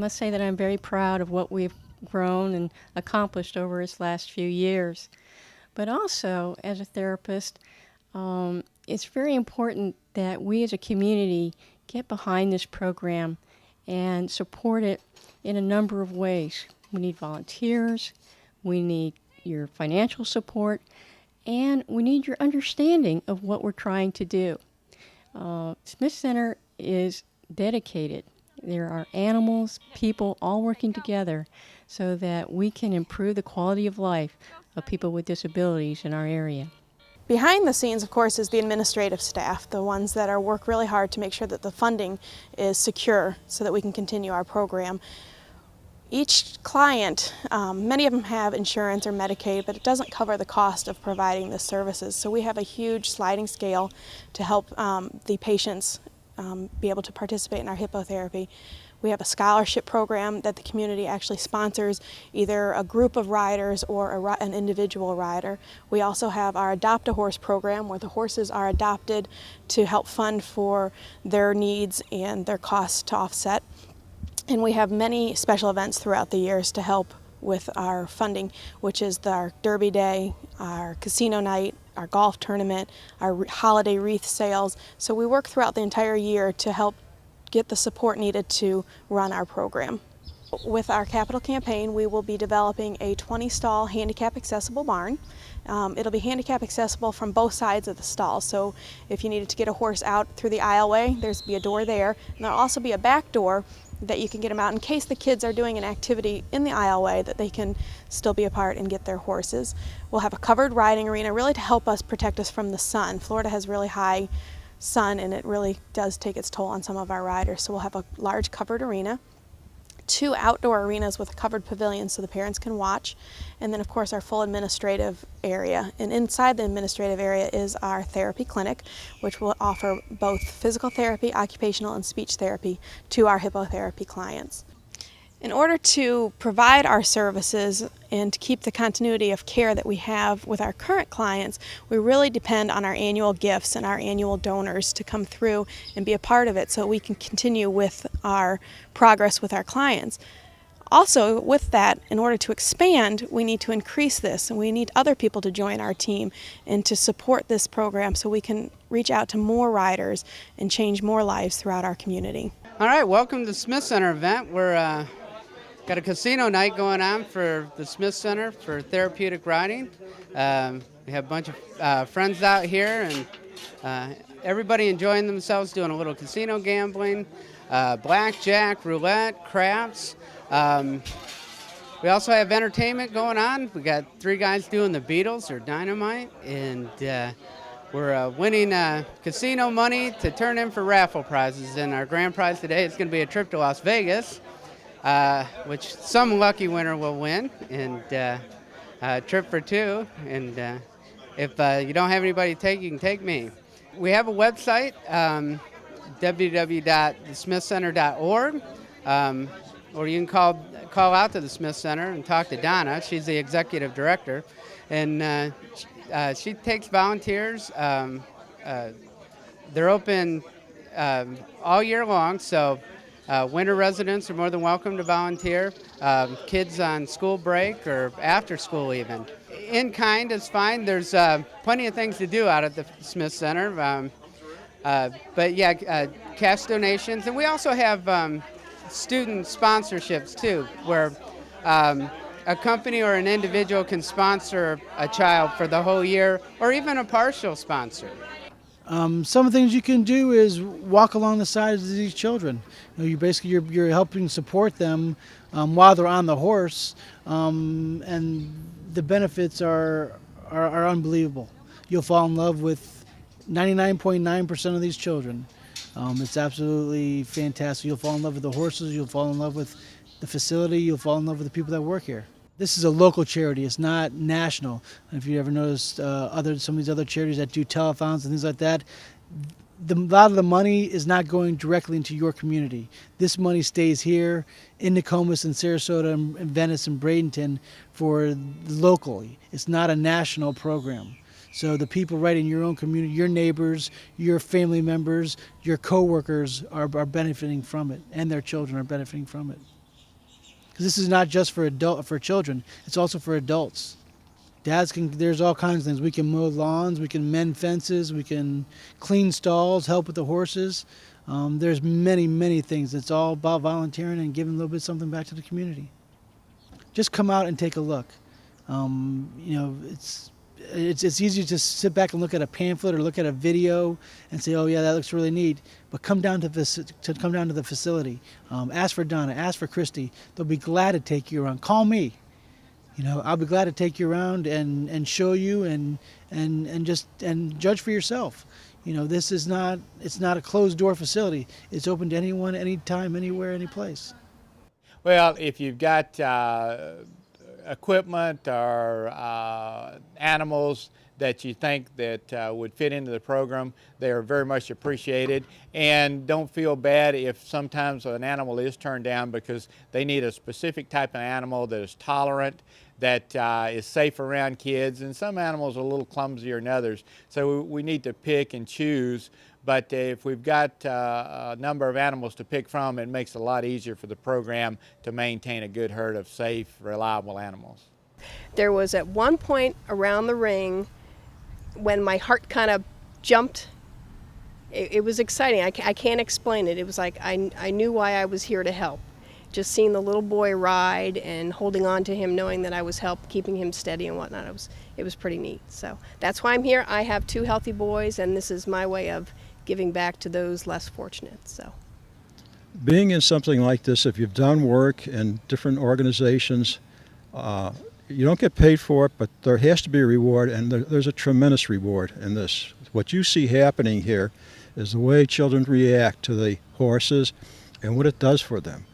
must say that I'm very proud of what we've grown and accomplished over this last few years. But also, as a therapist, it's very important that we as a community get behind this program and support it in a number of ways. We need volunteers, we need your financial support, and we need your understanding of what we're trying to do. Smith Center is dedicated. There are animals, people all working together so that we can improve the quality of life of people with disabilities in our area. Behind the scenes, of course, is the administrative staff, the ones that work really hard to make sure that the funding is secure so that we can continue our program. Each client, many of them have insurance or Medicaid, but it doesn't cover the cost of providing the services. So we have a huge sliding scale to help the patients be able to participate in our hippotherapy. We have a scholarship program that the community actually sponsors, either a group of riders or an individual rider. We also have our Adopt a Horse program where the horses are adopted to help fund for their needs and their costs to offset. And we have many special events throughout the years to help with our funding, which is our Derby Day, our casino night, our golf tournament, our holiday wreath sales. So we work throughout the entire year to help get the support needed to run our program. With our capital campaign, we will be developing a 20-stall handicap accessible barn. It'll be handicap accessible from both sides of the stall, so if you needed to get a horse out through the aisleway, there's be a door there, and there'll also be a back door that you can get them out in case the kids are doing an activity in the aisleway that they can still be a part and get their horses. We'll have a covered riding arena really to help us protect us from the sun. Florida has really high sun and it really does take its toll on some of our riders. So we'll have a large covered arena, 2 outdoor arenas with a covered pavilion so the parents can watch, and then of course our full administrative area. And inside the administrative area is our therapy clinic, which will offer both physical therapy, occupational, and speech therapy to our hippotherapy clients. In order to provide our services and to keep the continuity of care that we have with our current clients, we really depend on our annual gifts and our annual donors to come through and be a part of it so we can continue with our progress with our clients. Also, with that, in order to expand, we need to increase this, and we need other people to join our team and to support this program so we can reach out to more riders and change more lives throughout our community. All right, welcome to the Smith Center event. We're got a casino night going on for the Smith Center for therapeutic riding. We have a bunch of friends out here, and everybody enjoying themselves doing a little casino gambling, blackjack, roulette, craps. We also have entertainment going on. We got 3 guys doing the Beatles or Dynamite, and we're winning casino money to turn in for raffle prizes. And our grand prize today is going to be a trip to Las Vegas, which some lucky winner will win, and a trip for 2. And if you don't have anybody to take, you can take me. We have a website, www.thesmithcenter.org, or you can call out to the Smith Center and talk to Donna. She's the executive director, and she takes volunteers. They're open all year long, so winter residents are more than welcome to volunteer. Kids on school break or after school even. In kind is fine. There's plenty of things to do out at the Smith Center. But yeah, cash donations. And we also have student sponsorships too, where a company or an individual can sponsor a child for the whole year or even a partial sponsor. Some of the things you can do is walk along the sides of these children. You basically you're helping support them while they're on the horse, and the benefits are unbelievable. You'll fall in love with 99.9% of these children. It's absolutely fantastic. You'll fall in love with the horses. You'll fall in love with the facility. You'll fall in love with the people that work here. This is a local charity. It's not national. If you ever noticed some of these other charities that do telethons and things like that, a lot of the money is not going directly into your community. This money stays here in Nokomis and Sarasota and Venice and Bradenton for locally. It's not a national program. So the people right in your own community, your neighbors, your family members, your coworkers are benefiting from it, and their children are benefiting from it. because this is not just for children, it's also for adults. Dads can, there's all kinds of things. We can mow lawns, we can mend fences, we can clean stalls, help with the horses. There's many things. It's all about volunteering and giving a little bit something back to the community. Just come out and take a look. You know, it's easy to sit back and look at a pamphlet or look at a video and say, oh yeah, that looks really neat. But come down to the facility. Ask for Donna, ask for Christy. They'll be glad to take you around. Call me. You know, I'll be glad to take you around and show you and judge for yourself. You know, it's not a closed door facility. It's open to anyone, anytime, anywhere, any place. Well, if you've got equipment or animals that you think that would fit into the program, they are very much appreciated. And don't feel bad if sometimes an animal is turned down because they need a specific type of animal that is tolerant, that is safe around kids, and some animals are a little clumsier than others. So we need to pick and choose, but if we've got a number of animals to pick from, it makes it a lot easier for the program to maintain a good herd of safe, reliable animals. There was at one point around the ring when my heart kind of jumped. It was exciting. I can't explain it. It was like I knew why I was here to help. Just seeing the little boy ride and holding on to him, knowing that I was keeping him steady and whatnot, it was pretty neat. So that's why I'm here. I have 2 healthy boys, and this is my way of giving back to those less fortunate. So, being in something like this, if you've done work in different organizations, you don't get paid for it, but there has to be a reward, and there's a tremendous reward in this. What you see happening here is the way children react to the horses and what it does for them.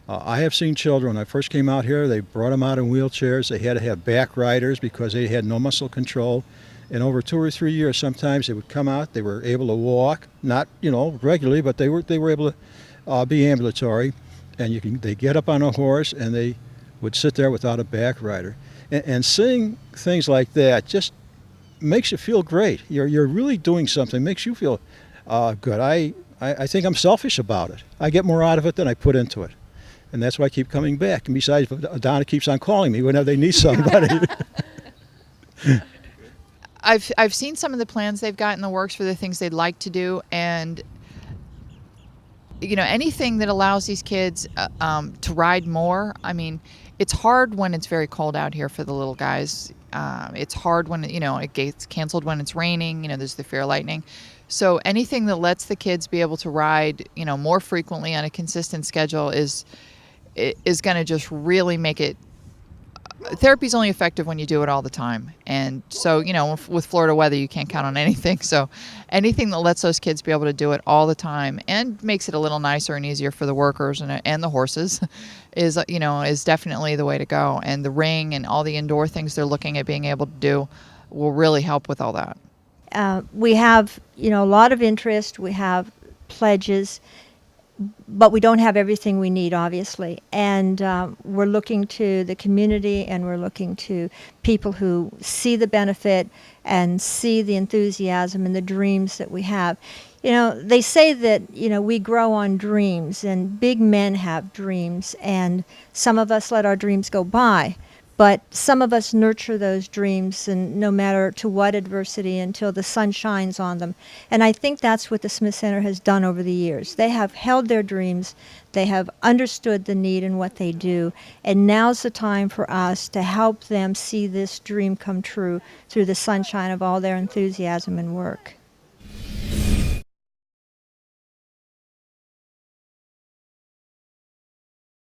I have seen children, when I first came out here, they brought them out in wheelchairs. They had to have back riders because they had no muscle control. And over 2 or 3 years, sometimes they would come out, they were able to walk, not, you know, regularly, but they were able to be ambulatory. And they get up on a horse and they would sit there without a back rider. And seeing things like that just makes you feel great. You're really doing something, makes you feel good. I think I'm selfish about it. I get more out of it than I put into it. And that's why I keep coming back. And besides, Donna keeps on calling me whenever they need somebody. I've seen some of the plans they've got in the works for the things they'd like to do, and you know, anything that allows these kids to ride more. I mean, it's hard when it's very cold out here for the little guys. It's hard when, you know, it gets canceled when it's raining. You know, there's the fear of lightning. So anything that lets the kids be able to ride, you know, more frequently on a consistent schedule is going to just really make it. Therapy's only effective when you do it all the time. And so, you know, with Florida weather, you can't count on anything. So anything that lets those kids be able to do it all the time and makes it a little nicer and easier for the workers and the horses is, you know, is definitely the way to go. And the ring and all the indoor things they're looking at being able to do will really help with all that. We have, you know, a lot of interest. We have pledges, but we don't have everything we need, obviously. And we're looking to the community, and we're looking to people who see the benefit and see the enthusiasm and the dreams that we have. You know, they say that, you know, we grow on dreams, and big men have dreams, and some of us let our dreams go by. But some of us nurture those dreams, and no matter to what adversity, until the sun shines on them. And I think that's what the Smith Center has done over the years. They have held their dreams, they have understood the need in what they do, and now's the time for us to help them see this dream come true through the sunshine of all their enthusiasm and work.